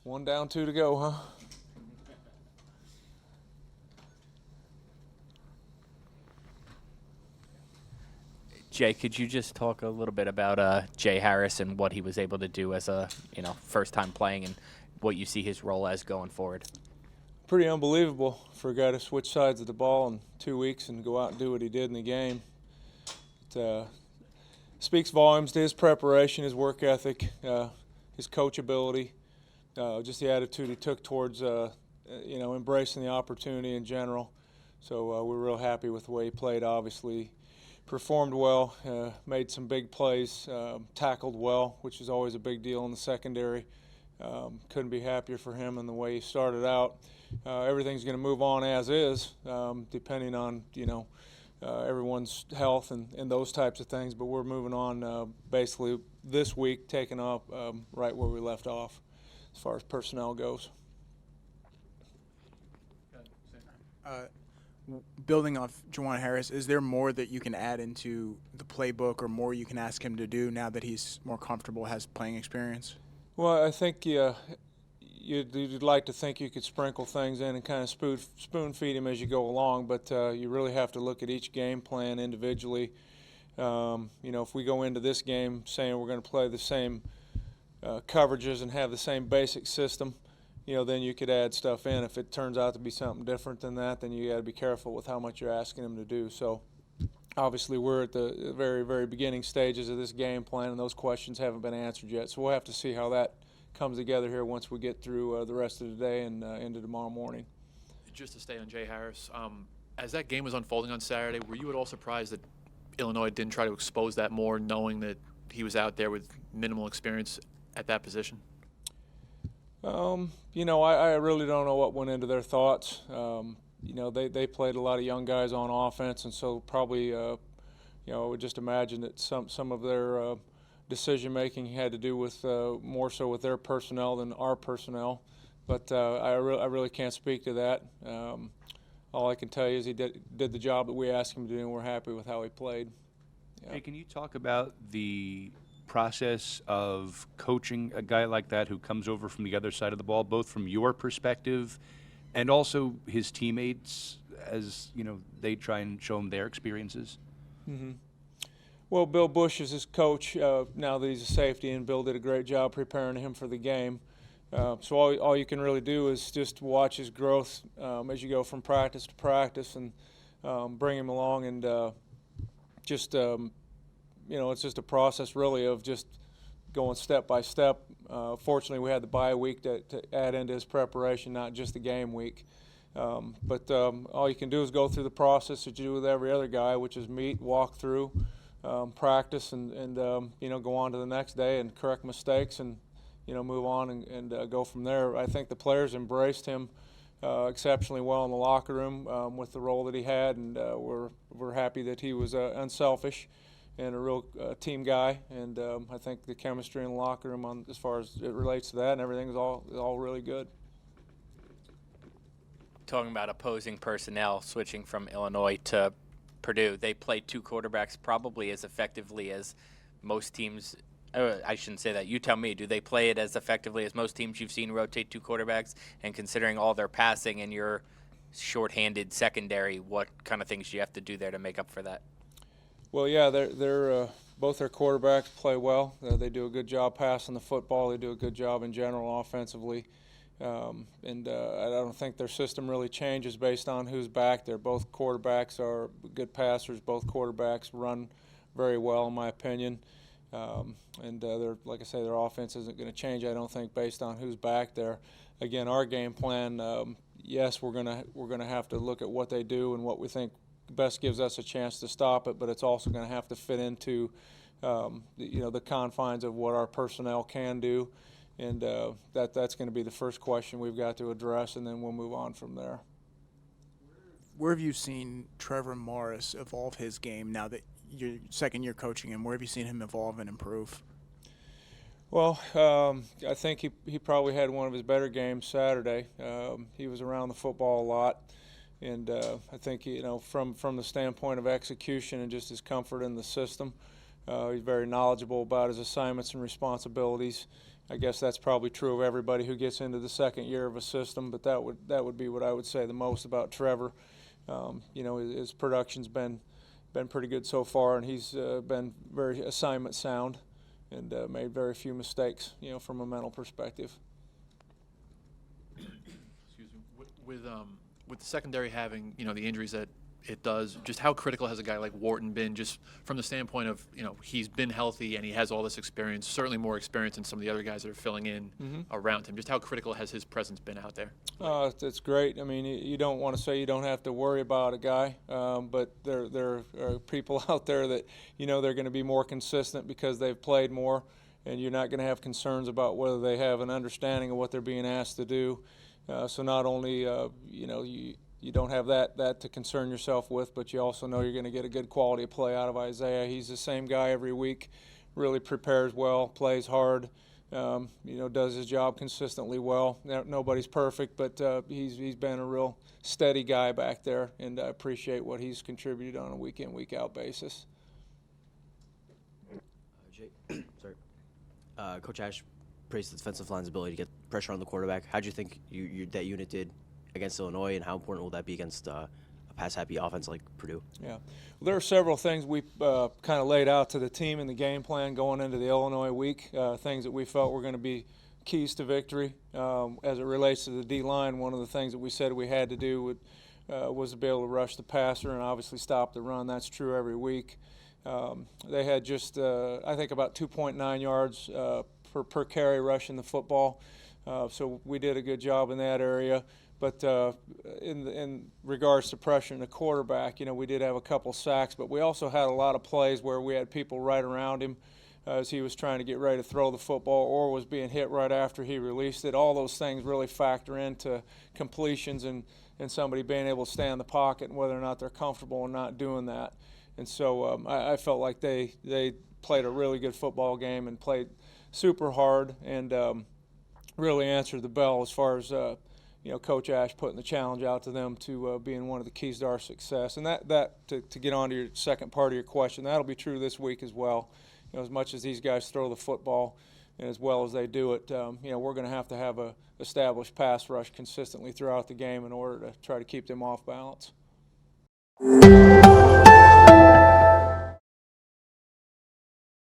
One down, two to go, huh? Jay, could you just talk a little bit about Jay Harris and what he was able to do as a first time playing and what you see his role as going forward? Pretty unbelievable for a guy to switch sides of the ball in 2 weeks and go out and do what he did in the game. It speaks volumes to his preparation, his work ethic, his coachability, just the attitude he took towards embracing the opportunity in general. So we're real happy with the way he played. Obviously, performed well, made some big plays, tackled well, which is always a big deal in the secondary. Couldn't be happier for him in the way he started out. Everything's going to move on as is, depending on everyone's health and those types of things. But we're moving on basically this week, taking off right where we left off as far as personnel goes. Building off Juwan Harris, is there more that you can add into the playbook or more you can ask him to do now that he's more comfortable, has playing experience? Well, I think you'd like to think you could sprinkle things in and kind of spoon feed him as you go along, but you really have to look at each game plan individually. If we go into this game saying we're going to play the same coverages and have the same basic system, then you could add stuff in. If it turns out to be something different than that, then you got to be careful with how much you're asking him to do. So obviously we're at the very, very beginning stages of this game plan, and those questions haven't been answered yet. So we'll have to see how that comes together here once we get through the rest of the day and into tomorrow morning. Just to stay on Jay Harris, as that game was unfolding on Saturday, were you at all surprised that Illinois didn't try to expose that more, knowing that he was out there with minimal experience at that position? I really don't know what went into their thoughts. They played a lot of young guys on offense, and so probably, I would just imagine that some of their decision making had to do with more so with their personnel than our personnel. But I really can't speak to that. All I can tell you is he did the job that we asked him to do, and we're happy with how he played. Yeah. Hey, can you talk about the process of coaching a guy like that who comes over from the other side of the ball, both from your perspective and also his teammates, as they try and show him their experiences? Mm-hmm. Well, Bill Bush is his coach now that he's a safety, and Bill did a great job preparing him for the game. So all you can really do is just watch his growth as you go from practice to practice, and bring him along, and it's just a process really of just going step by step. Fortunately, we had the bye week to add into his preparation, not just the game week. But all you can do is go through the process that you do with every other guy, which is meet, walk through, practice, and go on to the next day and correct mistakes and move on and go from there. I think the players embraced him exceptionally well in the locker room with the role that he had, and we're happy that he was unselfish and a real team guy, and I think the chemistry in the locker room as far as it relates to that and everything is all really good. Talking about opposing personnel switching from Illinois to Purdue, they play two quarterbacks probably as effectively as most teams. I shouldn't say that. You tell me. Do they play it as effectively as most teams you've seen rotate two quarterbacks? And considering all their passing and your shorthanded secondary, what kind of things do you have to do there to make up for that? Well, yeah, they're both their quarterbacks play well. They do a good job passing the football. They do a good job in general offensively. And I don't think their system really changes based on who's back there. Both quarterbacks are good passers. Both quarterbacks run very well, in my opinion. And like I say, their offense isn't going to change, I don't think, based on who's back there. Again, our game plan, yes, we're gonna have to look at what they do and what we think best gives us a chance to stop it, but it's also going to have to fit into the confines of what our personnel can do, and that's going to be the first question we've got to address, and then we'll move on from there. Where have you seen Trevor Morris evolve his game now that you're second year coaching him? Where have you seen him evolve and improve? Well, I think he probably had one of his better games Saturday. He was around the football a lot. And I think, from the standpoint of execution and just his comfort in the system, he's very knowledgeable about his assignments and responsibilities. I guess that's probably true of everybody who gets into the second year of a system, but that would be what I would say the most about Trevor. You know, his production's been pretty good so far, and he's been very assignment sound and made very few mistakes, you know, from a mental perspective. Excuse me. With the secondary having, you know, the injuries that it does, just how critical has a guy like Wharton been, just from the standpoint of, you know, he's been healthy and he has all this experience, certainly more experience than some of the other guys that are filling in around him. Just how critical has his presence been out there? It's great. I mean, you don't want to say you don't have to worry about a guy, but there are people out there that, you know, they're going to be more consistent because they've played more, and you're not going to have concerns about whether they have an understanding of what they're being asked to do. So not only, you know, you don't have that to concern yourself with, but you also know you're going to get a good quality of play out of Isaiah. He's the same guy every week, really prepares well, plays hard, you know, does his job consistently well. Nobody's perfect, but he's been a real steady guy back there, and I appreciate what he's contributed on a week-in, week-out basis. Coach Ash praised the defensive line's ability to get pressure on the quarterback. How do you think that unit did against Illinois, and how important will that be against a pass-happy offense like Purdue? Yeah, well, there are several things we kind of laid out to the team in the game plan going into the Illinois week, things that we felt were going to be keys to victory. As it relates to the D-line, one of the things that we said we had to do was to be able to rush the passer and obviously stop the run. That's true every week. They had just, I think, about 2.9 yards per carry rushing the football, so we did a good job in that area. But in regards to pressuring the quarterback, you know, we did have a couple sacks, but we also had a lot of plays where we had people right around him as he was trying to get ready to throw the football or was being hit right after he released it. All those things really factor into completions and somebody being able to stay in the pocket and whether or not they're comfortable in not doing that. And so I felt like they played a really good football game and played super hard and really answered the bell as far as you know, Coach Ash putting the challenge out to them to being one of the keys to our success. And to get on to your second part of your question, that'll be true this week as well. You know, as much as these guys throw the football and as well as they do it, you know, we're going to have a established pass rush consistently throughout the game in order to try to keep them off balance.